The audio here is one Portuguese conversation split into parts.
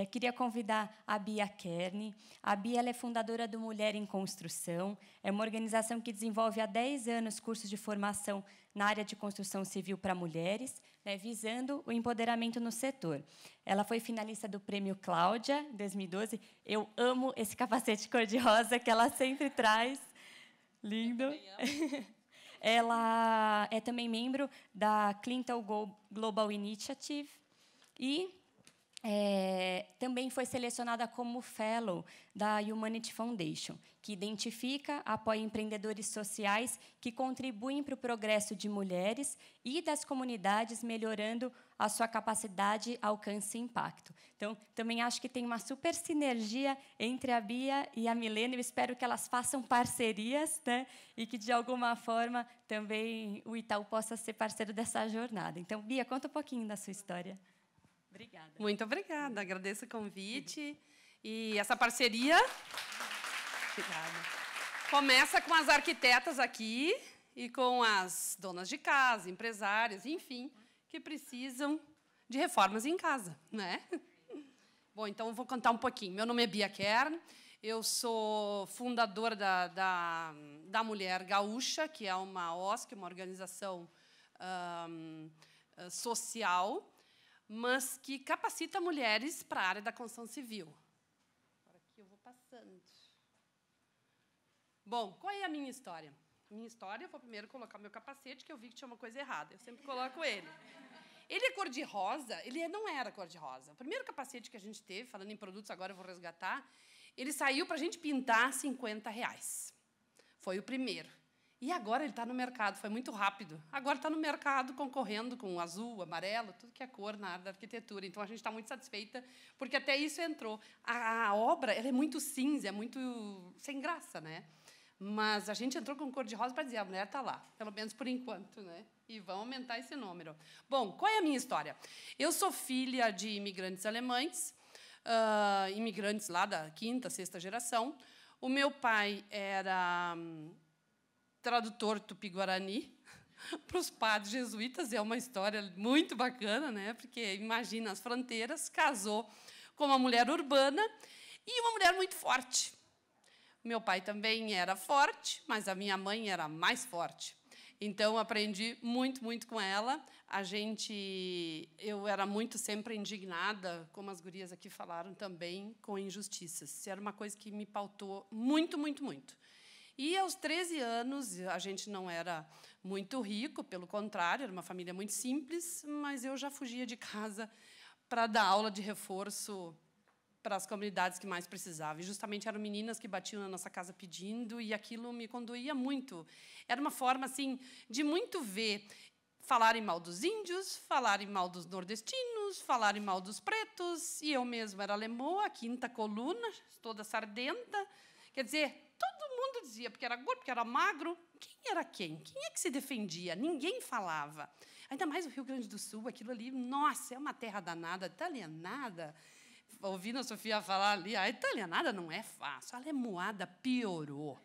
Queria convidar a Bia Kern. A Bia ela é fundadora do Mulher em Construção. É uma organização que desenvolve há 10 anos cursos de formação na área de construção civil para mulheres, né, visando o empoderamento no setor. Ela foi finalista do Prêmio Cláudia, em 2012. Eu amo esse capacete cor-de-rosa que ela sempre traz. Lindo. Ela é também membro da Clinton Global Initiative e também foi selecionada como Fellow da Humanity Foundation, que identifica, apoia empreendedores sociais que contribuem para o progresso de mulheres e das comunidades, melhorando a sua capacidade, alcance e impacto. Então, também acho que tem uma super sinergia entre a Bia e a Milena. Eu espero que elas façam parcerias, né? E que, de alguma forma, também o Itaú possa ser parceiro dessa jornada. Então, Bia, conta um pouquinho da sua história. Obrigada. Muito obrigada. Agradeço o convite. E essa parceria obrigada, começa com as arquitetas aqui e com as donas de casa, empresárias, enfim, que precisam de reformas em casa, né? Bom, então eu vou contar um pouquinho. Meu nome é Bia Kern. Eu sou fundadora da Mulher Gaúcha, que é uma OSC, uma organização social, mas que capacita mulheres para a área da construção civil. Agora aqui eu vou passando. Bom, qual é a minha história? A minha história, eu vou primeiro colocar o meu capacete, que eu vi que tinha uma coisa errada. Eu sempre coloco ele. Ele é cor-de-rosa, ele não era cor-de-rosa. O primeiro capacete que a gente teve, falando em produtos, agora eu vou resgatar, ele saiu para a gente pintar R$50. Foi o primeiro. E agora ele está no mercado, foi muito rápido. Agora está no mercado concorrendo com azul, amarelo, tudo que é cor na área da arquitetura. Então, a gente está muito satisfeita, porque até isso entrou. A obra ela é muito cinza, é muito sem graça, né? Mas a gente entrou com cor-de-rosa para dizer a mulher está lá, pelo menos por enquanto, né? E vão aumentar esse número. Bom, qual é a minha história? Eu sou filha de imigrantes alemães, imigrantes lá da 5ª, 6ª geração. O meu pai era tradutor tupi-guarani para os padres jesuítas. É uma história muito bacana, né? Porque, imagina, as fronteiras, casou com uma mulher urbana e uma mulher muito forte. Meu pai também era forte, mas a minha mãe era mais forte. Então, aprendi muito, muito com ela. Eu era muito sempre indignada, como as gurias aqui falaram também, com injustiças. Isso era uma coisa que me pautou muito, muito, muito. E, aos 13 anos, a gente não era muito rico, pelo contrário, era uma família muito simples, mas eu já fugia de casa para dar aula de reforço para as comunidades que mais precisavam. E, justamente, eram meninas que batiam na nossa casa pedindo, e aquilo me condoía muito. Era uma forma assim, de muito ver falarem mal dos índios, falarem mal dos nordestinos, falarem mal dos pretos, e eu mesma era lemoa, 5ª coluna, toda sardenta. Quer dizer, todo mundo dizia, porque era gordo, porque era magro. Quem era quem? Quem é que se defendia? Ninguém falava. Ainda mais o Rio Grande do Sul, aquilo ali, nossa, é uma terra danada, italianada. Ouvindo a Sofia falar ali, a italianada não é fácil, a lemoada piorou.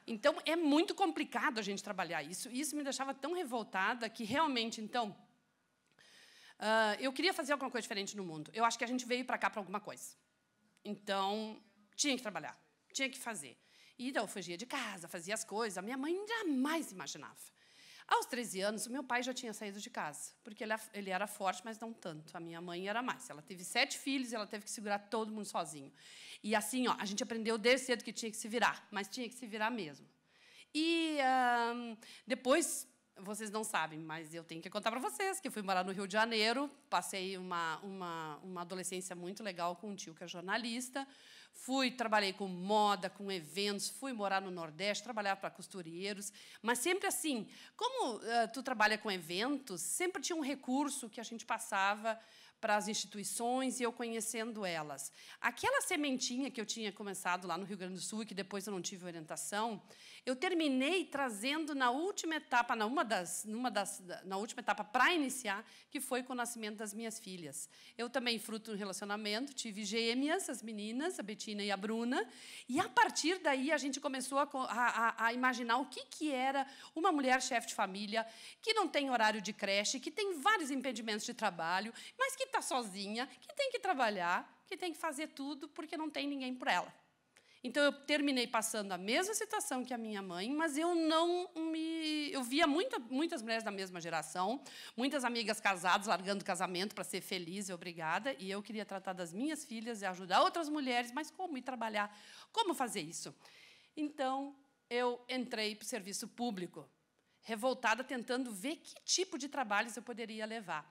Então, é muito complicado a gente trabalhar isso. E isso me deixava tão revoltada que, realmente, então, eu queria fazer alguma coisa diferente no mundo. Eu acho que a gente veio para cá para alguma coisa. Então, tinha que trabalhar, tinha que fazer. E, então, eu fugia de casa, fazia as coisas. A minha mãe jamais imaginava. Aos 13 anos, o meu pai já tinha saído de casa, porque ele era forte, mas não tanto. A minha mãe era mais. Ela teve 7 filhos e ela teve que segurar todo mundo sozinho. E, assim, ó, a gente aprendeu desde cedo que tinha que se virar, mas tinha que se virar mesmo. E, depois, vocês não sabem, mas eu tenho que contar para vocês que eu fui morar no Rio de Janeiro, passei uma adolescência muito legal com um tio que é jornalista, trabalhei com moda, com eventos, fui morar no Nordeste, trabalhar para costureiros, mas sempre assim, como tu trabalha com eventos, sempre tinha um recurso que a gente passava para as instituições e eu conhecendo elas. Aquela sementinha que eu tinha começado lá no Rio Grande do Sul e que depois eu não tive orientação, eu terminei trazendo na última etapa, na última etapa para iniciar, que foi com o nascimento das minhas filhas. Eu também, fruto do relacionamento, tive gêmeas, as meninas, a Betina e a Bruna, e, a partir daí, a gente começou a imaginar o que era uma mulher chefe de família, que não tem horário de creche, que tem vários impedimentos de trabalho, mas que está sozinha, que tem que trabalhar, que tem que fazer tudo, porque não tem ninguém por ela. Então, eu terminei passando a mesma situação que a minha mãe, mas eu via muitas mulheres da mesma geração, muitas amigas casadas, largando o casamento para ser feliz e obrigada, e eu queria tratar das minhas filhas e ajudar outras mulheres, mas como ir trabalhar? Como fazer isso? Então, eu entrei para o serviço público, revoltada, tentando ver que tipo de trabalhos eu poderia levar.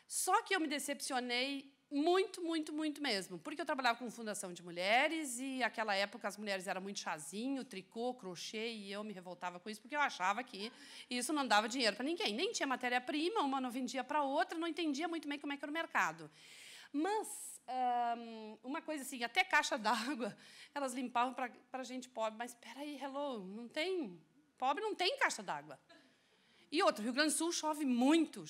Só que eu me decepcionei muito, muito, muito mesmo, porque eu trabalhava com fundação de mulheres e, naquela época, as mulheres eram muito chazinho, tricô, crochê, e eu me revoltava com isso, porque eu achava que isso não dava dinheiro para ninguém. Nem tinha matéria-prima, uma não vendia para a outra, não entendia muito bem como é que era o mercado. Mas, uma coisa assim, até caixa d'água, elas limpavam para gente pobre. Mas, espera aí, hello, não tem... Pobre não tem caixa d'água. E outra, o Rio Grande do Sul chove muito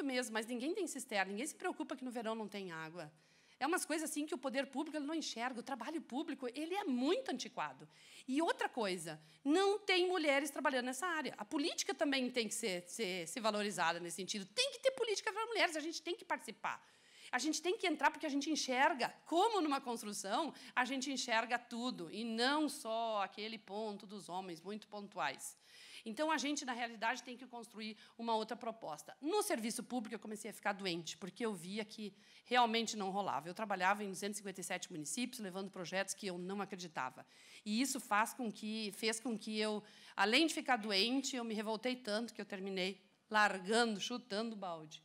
mesmo, mas ninguém tem cisterna, ninguém se preocupa que no verão não tem água. É umas coisas assim que o poder público ele não enxerga, o trabalho público ele é muito antiquado. E outra coisa, não tem mulheres trabalhando nessa área. A política também tem que ser valorizada nesse sentido. Tem que ter política para mulheres, a gente tem que participar. A gente tem que entrar porque a gente enxerga, como numa construção, a gente enxerga tudo, e não só aquele ponto dos homens, muito pontuais. Então, a gente, na realidade, tem que construir uma outra proposta. No serviço público, eu comecei a ficar doente, porque eu via que realmente não rolava. Eu trabalhava em 257 municípios, levando projetos que eu não acreditava. E isso fez com que eu, além de ficar doente, eu me revoltei tanto que eu terminei largando, chutando o balde.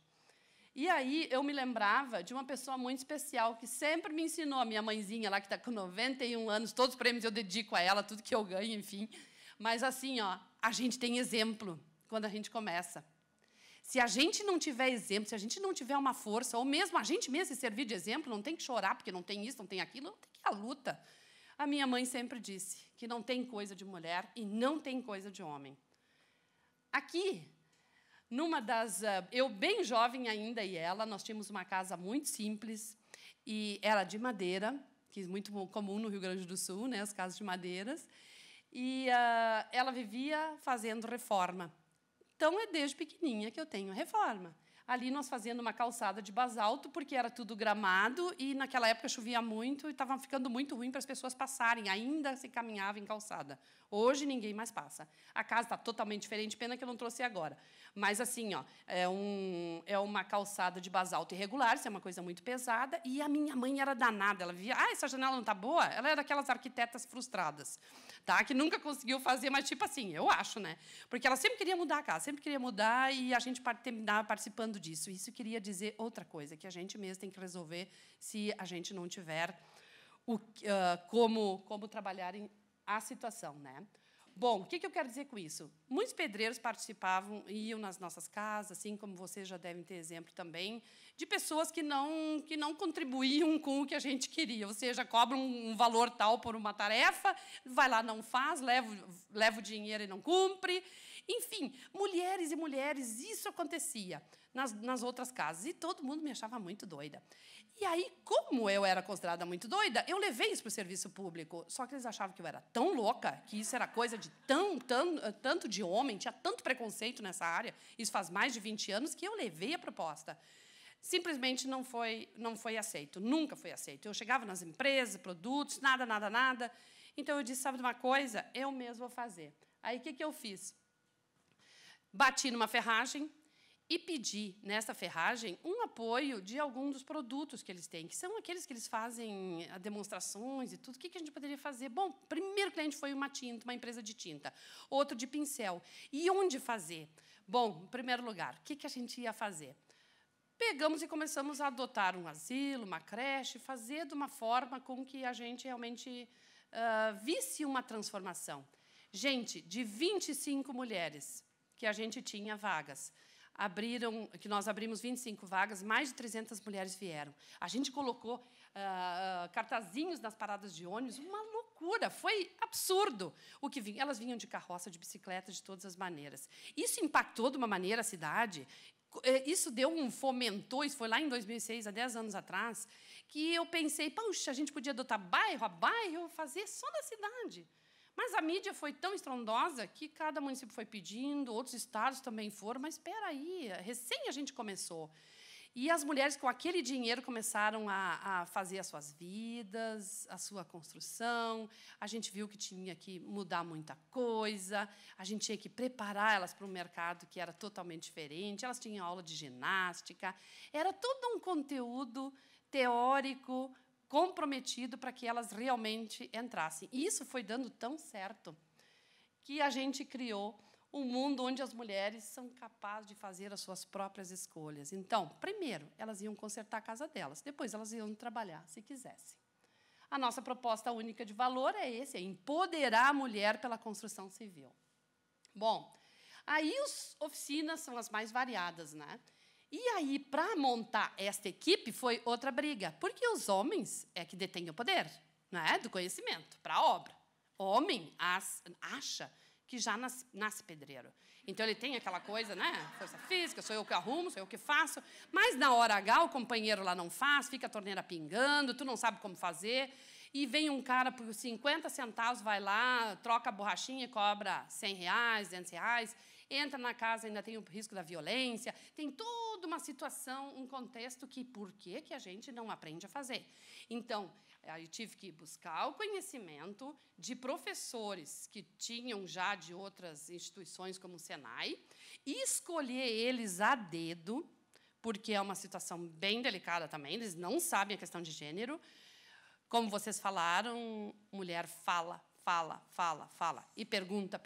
E aí eu me lembrava de uma pessoa muito especial que sempre me ensinou, a minha mãezinha lá, que está com 91 anos, todos os prêmios eu dedico a ela, tudo que eu ganho, enfim. Mas, assim, ó, a gente tem exemplo quando a gente começa. Se a gente não tiver exemplo, se a gente não tiver uma força, ou mesmo a gente mesmo se servir de exemplo, não tem que chorar porque não tem isso, não tem aquilo, não tem que ir à luta. A minha mãe sempre disse que não tem coisa de mulher e não tem coisa de homem. Aqui, eu bem jovem ainda e ela, nós tínhamos uma casa muito simples e era de madeira, que é muito comum no Rio Grande do Sul, né, as casas de madeiras. E ela vivia fazendo reforma. Então, é desde pequenininha que eu tenho reforma. Ali, nós fazendo uma calçada de basalto, porque era tudo gramado, e, naquela época, chovia muito, e estava ficando muito ruim para as pessoas passarem. Ainda se caminhava em calçada. Hoje, ninguém mais passa. A casa está totalmente diferente, pena que eu não trouxe agora. Mas, assim, ó, é uma calçada de basalto irregular, isso é uma coisa muito pesada, e a minha mãe era danada. Ela via, essa janela não está boa? Ela era daquelas arquitetas frustradas, tá? Que nunca conseguiu fazer, mas, tipo assim, eu acho, né? Porque ela sempre queria mudar a casa, sempre queria mudar, e a gente terminava participando disso. Isso queria dizer outra coisa, que a gente mesmo tem que resolver se a gente não tiver como trabalhar a situação, né? Bom, o que eu quero dizer com isso? Muitos pedreiros participavam, iam nas nossas casas, assim como vocês já devem ter exemplo também, de pessoas que não contribuíam com o que a gente queria, ou seja, cobram um valor tal por uma tarefa, vai lá, não faz, leva o dinheiro e não cumpre. Enfim, mulheres e mulheres, isso acontecia nas outras casas, e todo mundo me achava muito doida. E aí, como eu era considerada muito doida, eu levei isso para o serviço público. Só que eles achavam que eu era tão louca, que isso era coisa de tanto de homem, tinha tanto preconceito nessa área, isso faz mais de 20 anos, que eu levei a proposta. Simplesmente não foi aceito, nunca foi aceito. Eu chegava nas empresas, produtos, nada. Então, eu disse, sabe de uma coisa? Eu mesmo vou fazer. Aí, o que eu fiz? Bati numa ferragem, e pedir, nessa ferragem, um apoio de algum dos produtos que eles têm, que são aqueles que eles fazem demonstrações e tudo. O que a gente poderia fazer? Bom, o primeiro cliente foi uma empresa de tinta, outro de pincel. E onde fazer? Bom, em primeiro lugar, o que a gente ia fazer? Pegamos e começamos a adotar um asilo, uma creche, fazer de uma forma com que a gente realmente visse uma transformação. Gente, de 25 mulheres que a gente tinha vagas, que nós abrimos 25 vagas, mais de 300 mulheres vieram. A gente colocou cartazinhos nas paradas de ônibus, uma loucura, foi absurdo. Elas vinham de carroça, de bicicleta, de todas as maneiras. Isso impactou de uma maneira a cidade, isso fomentou, isso foi lá em 2006, há 10 anos atrás, que eu pensei, puxa, a gente podia adotar bairro a bairro, fazer só na cidade. Mas a mídia foi tão estrondosa que cada município foi pedindo, outros estados também foram, mas espera aí, recém a gente começou. E as mulheres, com aquele dinheiro, começaram a fazer as suas vidas, a sua construção. A gente viu que tinha que mudar muita coisa, a gente tinha que preparar elas para um mercado que era totalmente diferente. Elas tinham aula de ginástica. Era todo um conteúdo teórico comprometido para que elas realmente entrassem. E isso foi dando tão certo que a gente criou um mundo onde as mulheres são capazes de fazer as suas próprias escolhas. Então, primeiro, elas iam consertar a casa delas, depois elas iam trabalhar, se quisessem. A nossa proposta única de valor é esse, é empoderar a mulher pela construção civil. Bom, aí as oficinas são as mais variadas, né? E aí, para montar esta equipe, foi outra briga, porque os homens é que detêm o poder, né, do conhecimento para a obra. Homem acha que já nasce pedreiro. Então, ele tem aquela coisa, né? Força física, sou eu que arrumo, sou eu que faço. Mas, na hora H, o companheiro lá não faz, fica a torneira pingando, tu não sabe como fazer, e vem um cara por 50 centavos, vai lá, troca a borrachinha e cobra R$100, R$200, entra na casa, ainda tem o risco da violência, tem toda uma situação, um contexto que, por que a gente não aprende a fazer? Então, eu tive que buscar o conhecimento de professores que tinham já de outras instituições, como o Senai, e escolher eles a dedo, porque é uma situação bem delicada também, eles não sabem a questão de gênero. Como vocês falaram, mulher fala, e pergunta.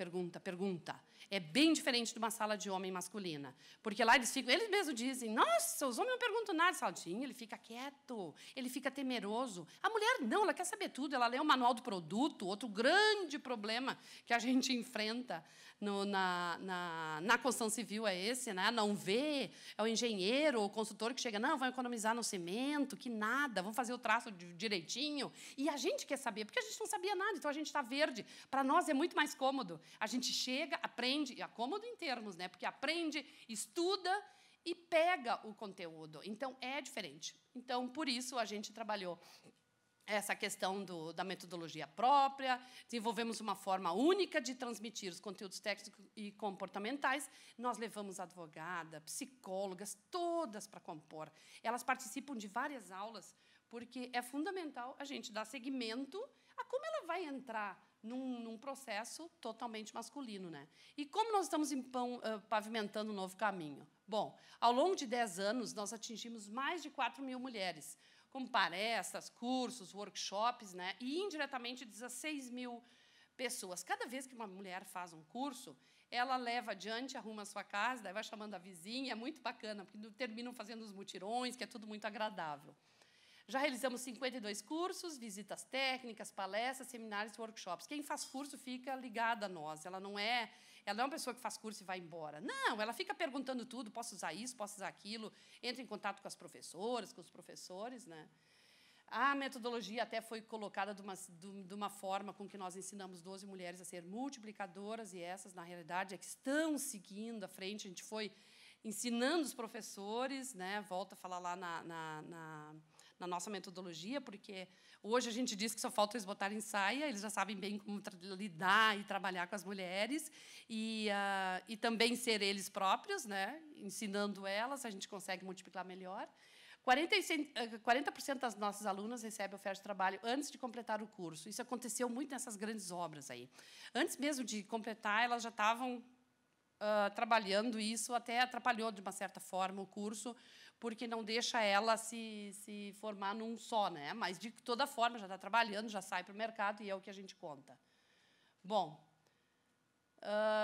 É bem diferente de uma sala de homem masculina. Porque lá eles mesmos dizem, nossa, os homens não perguntam nada. Sim, ele fica quieto, ele fica temeroso. A mulher não, ela quer saber tudo, ela lê o manual do produto. Outro grande problema que a gente enfrenta na construção civil é esse, né? Não vê, é o engenheiro, o consultor que chega, não, vão economizar no cimento, que nada, vão fazer o traço direitinho. E a gente quer saber, porque a gente não sabia nada, então a gente está verde. Para nós é muito mais cômodo. A gente chega, aprende, e é cômodo em termos, né? Porque aprende, estuda e pega o conteúdo. Então, é diferente. Então, por isso, a gente trabalhou essa questão da metodologia própria, desenvolvemos uma forma única de transmitir os conteúdos técnicos e comportamentais. Nós levamos advogada, psicólogas, todas para compor. Elas participam de várias aulas, porque é fundamental a gente dar seguimento a como ela vai entrar num processo totalmente masculino, né? E como nós estamos pavimentando um novo caminho? Bom, ao longo de 10 anos, nós atingimos mais de 4.000 mulheres, com palestras, cursos, workshops, né? E, indiretamente, 16.000 pessoas. Cada vez que uma mulher faz um curso, ela leva adiante, arruma a sua casa, daí vai chamando a vizinha, é muito bacana, porque terminam fazendo os mutirões, que é tudo muito agradável. Já realizamos 52 cursos, visitas técnicas, palestras, seminários e workshops. Quem faz curso fica ligada a nós. Ela não é uma pessoa que faz curso e vai embora. Não, ela fica perguntando tudo, posso usar isso, posso usar aquilo, entra em contato com as professoras, com os professores, né? A metodologia até foi colocada de uma forma com que nós ensinamos 12 mulheres a ser multiplicadoras, e essas, na realidade, é que estão seguindo à frente. A gente foi ensinando os professores, né? Volto a falar lá na nossa metodologia, porque hoje a gente diz que só falta eles botarem saia, eles já sabem bem como lidar e trabalhar com as mulheres, e também ser eles próprios, né? Ensinando elas, a gente consegue multiplicar melhor. 40% das nossas alunas recebem oferta de trabalho antes de completar o curso. Isso aconteceu muito nessas grandes obras aí. Antes mesmo de completar, elas já estavam trabalhando, e isso até atrapalhou, de uma certa forma, o curso, porque não deixa ela se formar num só, né? Mas, de toda forma, já está trabalhando, já sai para o mercado, e é o que a gente conta. Bom,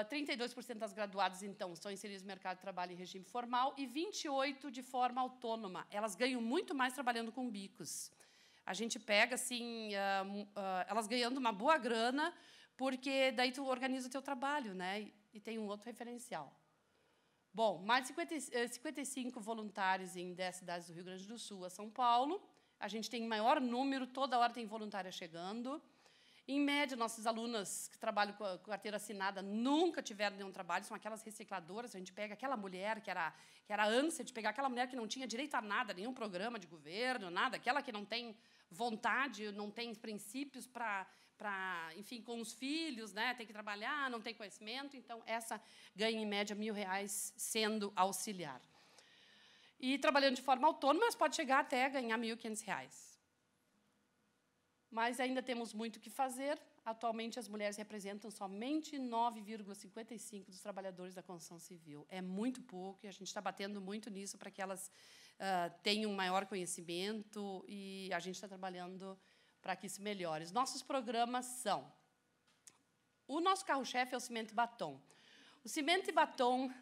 32% das graduadas, então, estão inseridas no mercado de trabalho em regime formal e 28% de forma autônoma. Elas ganham muito mais trabalhando com bicos. A gente pega, assim, elas ganhando uma boa grana, porque daí tu organiza o teu trabalho, né? E tem um outro referencial. Bom, mais de 55 voluntários em 10 cidades do Rio Grande do Sul a São Paulo. A gente tem maior número, toda hora tem voluntária chegando. Em média, nossas alunas que trabalham com a carteira assinada nunca tiveram nenhum trabalho, são aquelas recicladoras. A gente pega aquela mulher que era a ânsia de pegar aquela mulher que não tinha direito a nada, nenhum programa de governo, nada, aquela que não tem vontade, não tem princípios para enfim, com os filhos, né, tem que trabalhar, não tem conhecimento, então essa ganha, em média, R$1.000 sendo auxiliar. E trabalhando de forma autônoma, elas podem chegar até a ganhar R$ 1.500. Mas ainda temos muito o que fazer. Atualmente, as mulheres representam somente 9,55% dos trabalhadores da construção civil. É muito pouco, e a gente está batendo muito nisso para que elas tenham um maior conhecimento, e a gente está trabalhando para que isso melhore. Os nossos programas são... O nosso carro-chefe é o Cimento e Batom. O Cimento e Batom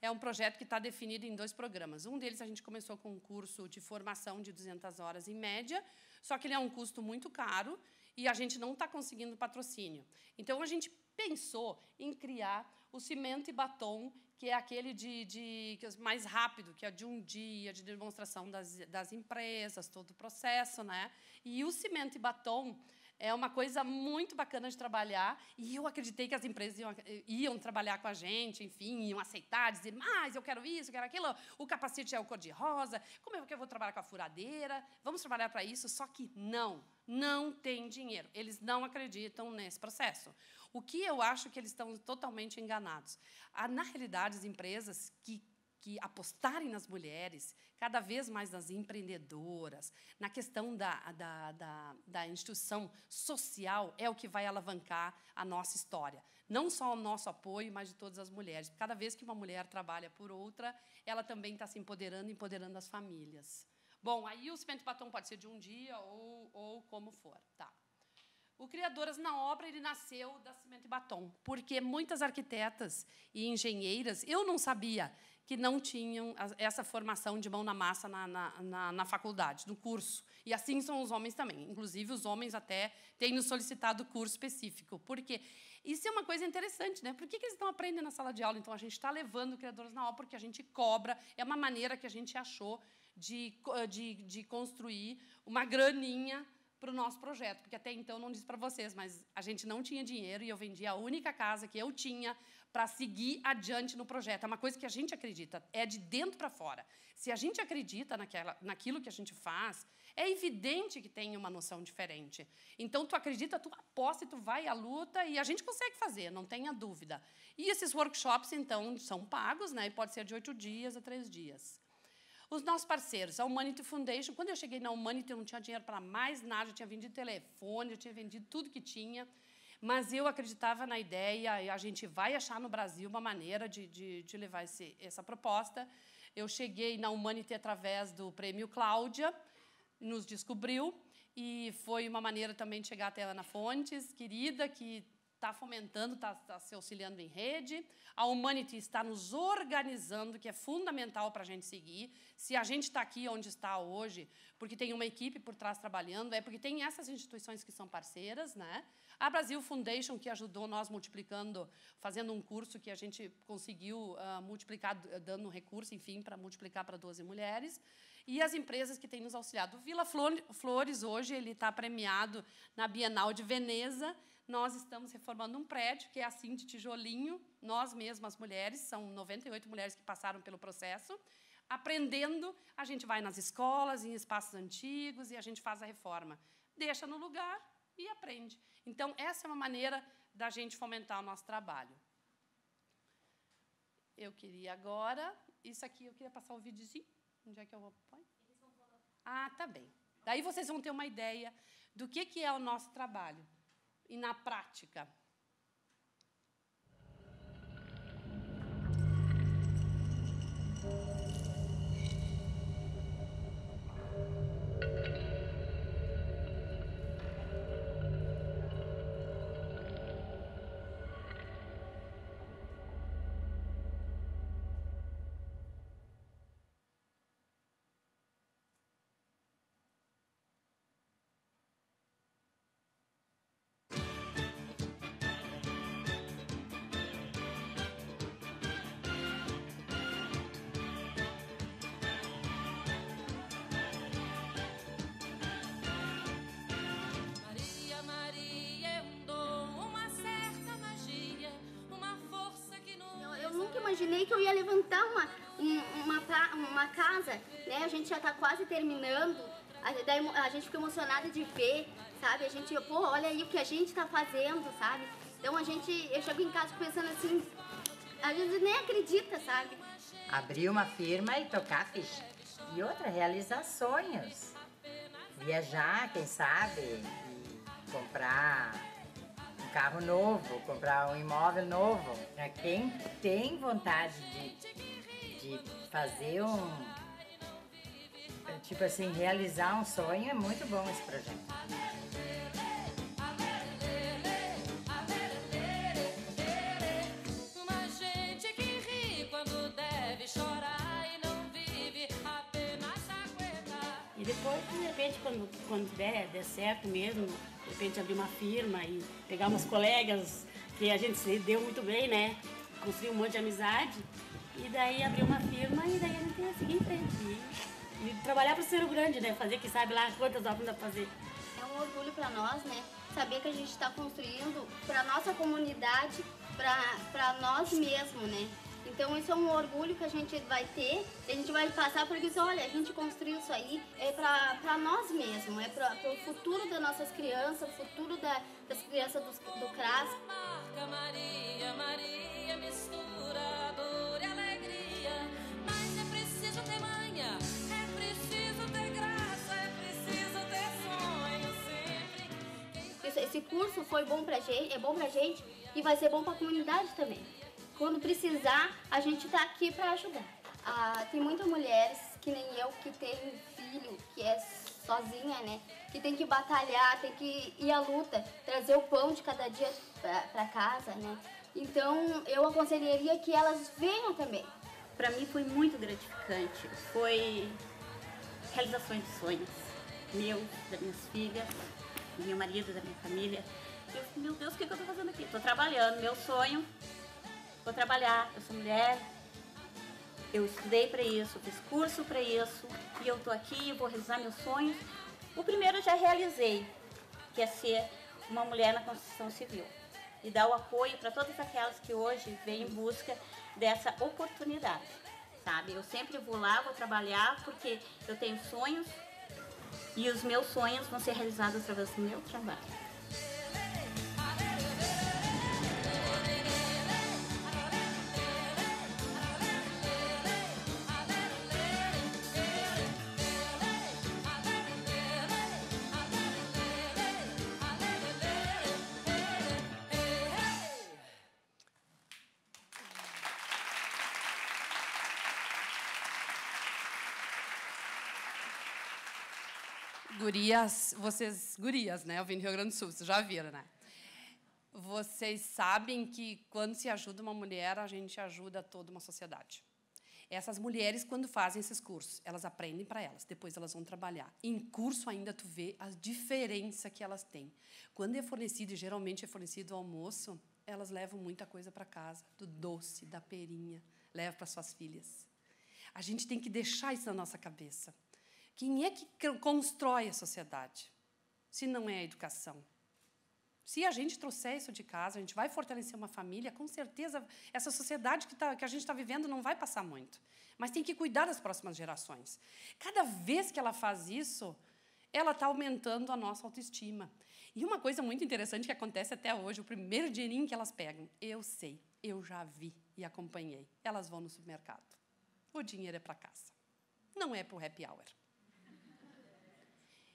é um projeto que está definido em 2 programas. Um deles, a gente começou com um curso de formação de 200 horas em média, só que ele é um custo muito caro, e a gente não está conseguindo patrocínio. Então, a gente pensou em criar o Cimento e Batom, que é aquele que é mais rápido, que é de um dia, de demonstração das empresas, todo o processo, né? E o Cimento e Batom é uma coisa muito bacana de trabalhar, e eu acreditei que as empresas iam trabalhar com a gente, enfim, iam aceitar, dizer, mas eu quero isso, eu quero aquilo, o capacete é o cor-de-rosa, como é que eu vou trabalhar com a furadeira? Vamos trabalhar para isso, só que não tem dinheiro. Eles não acreditam nesse processo. O que eu acho que eles estão totalmente enganados. Na realidade, as empresas que apostarem nas mulheres, cada vez mais nas empreendedoras, na questão da instituição social, é o que vai alavancar a nossa história. Não só o nosso apoio, mas de todas as mulheres. Cada vez que uma mulher trabalha por outra, ela também está se empoderando as famílias. Bom, aí o Cimento e Batom pode ser de um dia ou como for. Tá. O Criadoras na Obra, ele nasceu da Cimento e Batom, porque muitas arquitetas e engenheiras, eu não sabia que não tinham essa formação de mão na massa na faculdade, no curso. E assim são os homens também. Inclusive, os homens até têm nos solicitado curso específico. Por quê? Isso é uma coisa interessante, né? Por que eles estão aprendendo na sala de aula? Então, a gente está levando Criadoras na Obra porque a gente cobra. É uma maneira que a gente achou de construir uma graninha para o nosso projeto, porque até então, não disse para vocês, mas a gente não tinha dinheiro e eu vendi a única casa que eu tinha para seguir adiante no projeto. É uma coisa que a gente acredita, é de dentro para fora. Se a gente acredita naquilo que a gente faz, é evidente que tem uma noção diferente. Então, tu acredita, tu aposta, tu vai à luta e a gente consegue fazer, não tenha dúvida. E esses workshops, então, são pagos, né? E pode ser de 8 dias a 3 dias. Os nossos parceiros, a Humanity Foundation, quando eu cheguei na Humanity, eu não tinha dinheiro para mais nada, eu tinha vendido telefone, eu tinha vendido tudo que tinha, mas eu acreditava na ideia, e a gente vai achar no Brasil uma maneira de levar essa proposta. Eu cheguei na Humanity através do Prêmio Cláudia, nos descobriu, e foi uma maneira também de chegar até a Ana Fontes, querida, que está fomentando, está se auxiliando em rede. A Humanity está nos organizando, que é fundamental para a gente seguir. Se a gente está aqui onde está hoje, porque tem uma equipe por trás trabalhando, é porque tem essas instituições que são parceiras, né? A Brasil Foundation, que ajudou nós multiplicando, fazendo um curso que a gente conseguiu multiplicar, dando recurso, enfim, para multiplicar para 12 mulheres. E as empresas que têm nos auxiliado. O Vila Flores, hoje, ele está premiado na Bienal de Veneza. Nós estamos reformando um prédio, que é assim, de tijolinho. Nós mesmas, mulheres, são 98 mulheres que passaram pelo processo. Aprendendo, a gente vai nas escolas, em espaços antigos, e a gente faz a reforma. Deixa no lugar e aprende. Então, essa é uma maneira da gente fomentar o nosso trabalho. Eu queria agora... Isso aqui, eu queria passar o videozinho. Onde é que eu vou pôr? Ah, tá bem. Daí vocês vão ter uma ideia do que é o nosso trabalho. E na prática. Imaginei que eu ia levantar uma casa, né? A gente já tá quase terminando, a gente fica emocionada de ver, sabe? A gente, pô, olha aí o que a gente tá fazendo, sabe? Então eu chego em casa pensando assim, às vezes nem acredita, sabe? abrir uma firma e tocar ficha. E outra, realizar sonhos. Viajar, quem sabe, e comprar um carro novo, comprar um imóvel novo. Para quem tem vontade de fazer tipo assim, realizar um sonho, é muito bom esse projeto. E depois, de repente, quando der certo mesmo, de repente abrir uma firma e pegar umas colegas que a gente se deu muito bem, né? Construir um monte de amizade. E daí abrir uma firma e daí a gente ia seguir em frente. E trabalhar para o Cerro Grande, né? Fazer, quem sabe lá, quantas obras dá pra fazer. É um orgulho para nós, né? Saber que a gente está construindo para nossa comunidade, para nós mesmos, né? Então isso é um orgulho que a gente vai ter, a gente vai passar porque isso, olha, a gente construiu isso aí, é para nós mesmos, é para o futuro das nossas crianças, o futuro das crianças do CRAS. Maria, Maria, mistura dor e alegria, mas é preciso ter manha, é preciso ter graça, é preciso ter sonho sempre. Esse curso foi bom pra gente, é bom pra gente e vai ser bom pra comunidade também. Quando precisar, a gente tá aqui para ajudar. Tem muitas mulheres, que nem eu, que tem filho, que é sozinha, né? Que tem que batalhar, tem que ir à luta, trazer o pão de cada dia para casa, né? Então, eu aconselharia que elas venham também. Para mim foi muito gratificante. Foi realizações de sonhos. Meus, das minhas filhas, do meu marido, da minha família. Eu, meu Deus, o que eu tô fazendo aqui? Tô trabalhando, meu sonho. Vou trabalhar, eu sou mulher, eu estudei para isso, fiz curso para isso, e eu tô aqui, vou realizar meus sonhos. O primeiro eu já realizei, que é ser uma mulher na construção civil e dar o apoio para todas aquelas que hoje vêm em busca dessa oportunidade, sabe? Eu sempre vou lá, vou trabalhar, porque eu tenho sonhos e os meus sonhos vão ser realizados através do meu trabalho. Gurias, gurias, né? Eu vim do Rio Grande do Sul, vocês já viram, né? Vocês sabem que quando se ajuda uma mulher, a gente ajuda toda uma sociedade. Essas mulheres, quando fazem esses cursos, elas aprendem para elas, depois elas vão trabalhar. Em curso ainda tu vê a diferença que elas têm. Quando é fornecido, e geralmente é fornecido o almoço, elas levam muita coisa para casa, do doce, da perinha, levam para suas filhas. A gente tem que deixar isso na nossa cabeça. Quem é que constrói a sociedade, se não é a educação? Se a gente trouxer isso de casa, a gente vai fortalecer uma família, com certeza essa sociedade que a gente está vivendo não vai passar muito. Mas tem que cuidar das próximas gerações. Cada vez que ela faz isso, ela está aumentando a nossa autoestima. E uma coisa muito interessante que acontece até hoje, o primeiro dinheirinho que elas pegam, eu sei, eu já vi e acompanhei, elas vão no supermercado. O dinheiro é para casa, não é para o happy hour.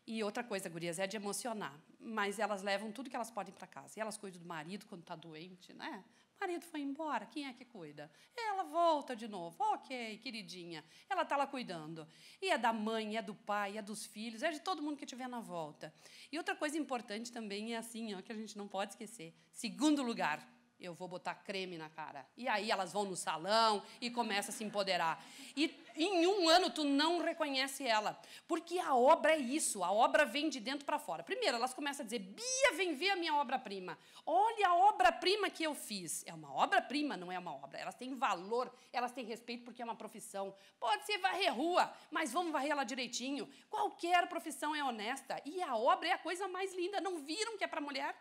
E outra coisa, gurias, é de emocionar. Mas elas levam tudo que elas podem para casa. E elas cuidam do marido quando está doente, né? O marido foi embora, quem é que cuida? Ela volta de novo. Ok, queridinha. Ela está lá cuidando. E é da mãe, é do pai, é dos filhos, é de todo mundo que estiver na volta. E outra coisa importante também é assim, ó, que a gente não pode esquecer. Segundo lugar, eu vou botar creme na cara. E aí elas vão no salão e começam a se empoderar. E em um ano tu não reconhece ela. Porque a obra é isso, a obra vem de dentro para fora. Primeiro, elas começam a dizer, Bia, vem ver a minha obra-prima. Olha a obra-prima que eu fiz. É uma obra-prima, não é uma obra. Elas têm valor, elas têm respeito porque é uma profissão. Pode ser varrer rua, mas vamos varrer ela direitinho. Qualquer profissão é honesta. E a obra é a coisa mais linda. Não viram que é para mulher?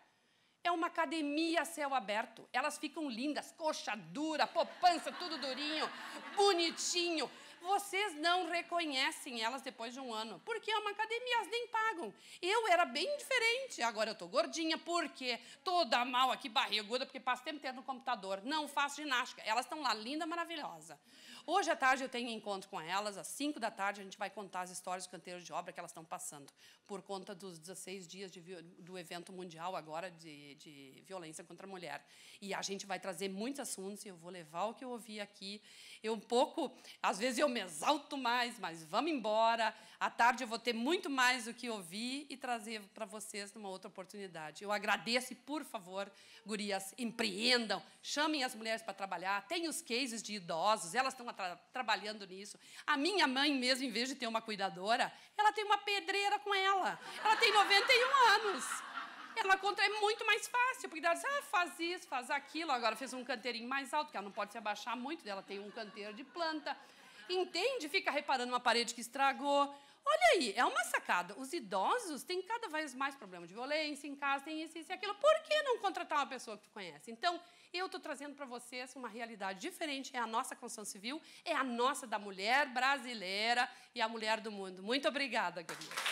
É uma academia a céu aberto. Elas ficam lindas, coxa dura, poupança, tudo durinho, bonitinho. Vocês não reconhecem elas depois de um ano, porque é uma academia, elas nem pagam. Eu era bem diferente, agora eu estou gordinha, porque toda mal aqui, barriguda, porque passo o tempo inteiro no computador, não faço ginástica. Elas estão lá, linda, maravilhosa. Hoje à tarde eu tenho encontro com elas, às 5 da tarde a gente vai contar as histórias do canteiro de obra que elas estão passando, por conta dos 16 dias do evento mundial agora de violência contra a mulher. E a gente vai trazer muitos assuntos, e eu vou levar o que eu ouvi aqui. Eu às vezes eu me exalto mais, mas vamos embora. À tarde eu vou ter muito mais do que ouvir e trazer para vocês numa outra oportunidade. Eu agradeço e, por favor, gurias, empreendam, chamem as mulheres para trabalhar. Tem os cases de idosos, elas estão trabalhando nisso. A minha mãe mesmo, em vez de ter uma cuidadora, ela tem uma pedreira com ela. Ela tem 91 anos. Ela conta, é muito mais fácil, porque ela diz, faz isso, faz aquilo. Agora fez um canteirinho mais alto, que ela não pode se abaixar muito, ela tem um canteiro de planta. Entende? Fica reparando uma parede que estragou. Olha aí, é uma sacada. Os idosos têm cada vez mais problema de violência em casa, tem isso e aquilo. Por que não contratar uma pessoa que tu conhece? Então, eu estou trazendo para vocês uma realidade diferente. É a nossa construção civil, é a nossa da mulher brasileira e a mulher do mundo. Muito obrigada, querida.